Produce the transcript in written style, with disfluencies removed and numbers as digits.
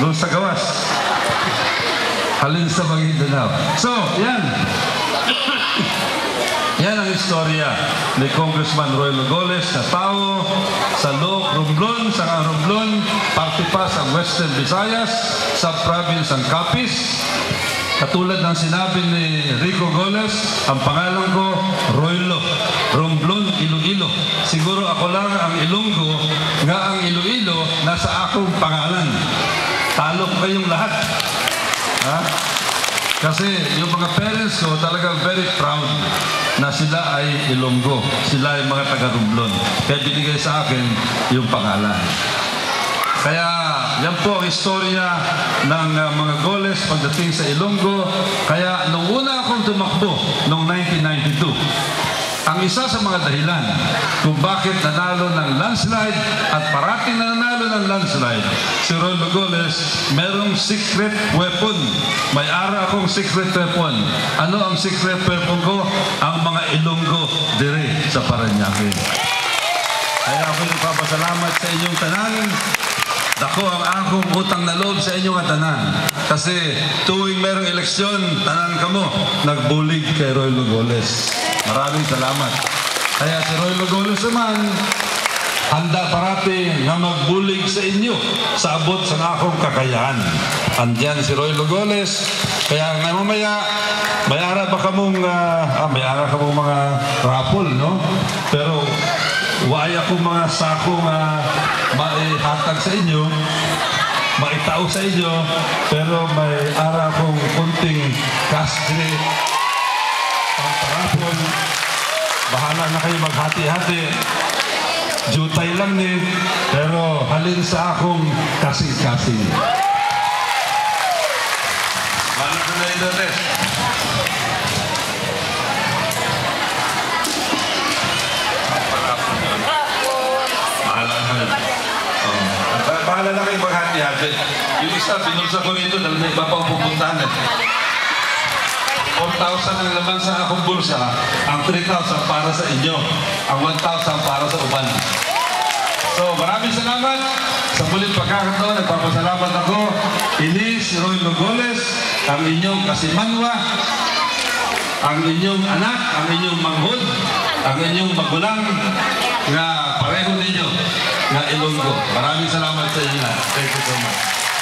doon sa gawas. Halin sa Maguindanao. So, yan. Yan ang istorya ni Congressman Roy Logoles na tao sa Looc, Romblon, sa Romblon, parte pa sa Western Visayas, sa province ng Capiz. Katulad ng sinabi ni Rico Goles, ang pangalan ko, Roylo, Romblon, Iloilo. Siguro ako lang ang Ilonggo, nga ang Iloilo nasa akong pangalan. Talo ko kayong lahat. Ha? Kasi yung mga parents ko talagang very proud na sila ay Ilonggo. Sila ay mga taga-Romblon. Kaya binigay sa akin yung pangalan. Kaya yan po ang istorya ng mga Goles pagdating sa Ilonggo. Kaya nung una akong tumakbo noong 1992, ang isa sa mga dahilan kung bakit nanalo ng landslide at parating na nanalo ng landslide si Roy Logoles, merong secret weapon. May ara akong secret weapon. Ano ang secret weapon ko? Ang mga Ilonggo dire sa Parañaque. Kaya ako nagpapasalamat sa inyong tanan. Dako ang akong utang na loob sa inyong tanan. Kasi tuwing merong eleksyon, tanan kamo nagbulig kay Roy Logoles. Maraming salamat. Kaya si Roy Logoles naman, handa parati nga magbulig sa inyo sa abot sa akong kakayahan. Andyan si Roy Logoles. Kaya nga mamaya, mayara ba kamong, mayara kamong mga raffle, no? Pero wala akong mga sakong maihatag sa inyo, maitao sa inyo, pero may ara akong kunting cash ang parapon. Bahala na kayo maghati-hati. Jutay lang ni, pero halin sa akong kasing-kasing. Bahala ko na ito, Tess. Bahala na kayo maghati-hati. Yung isa, binulsa ko rito dahil may iba pang pupuntahan. 4,000 ang laman sa akong bulsa, ang 3,000 para sa inyo, ang 1,000 para sa uban. So, maraming salamat. Sa muling pagkakataon, nagpapasalamat ako. Ini si Roy Logoles, ang inyong kasimanwa, ang inyong anak, ang inyong manghod, ang inyong magulang, na pareho ninyo, na Ilonggo. Maraming salamat sa inyo. Thank you so much.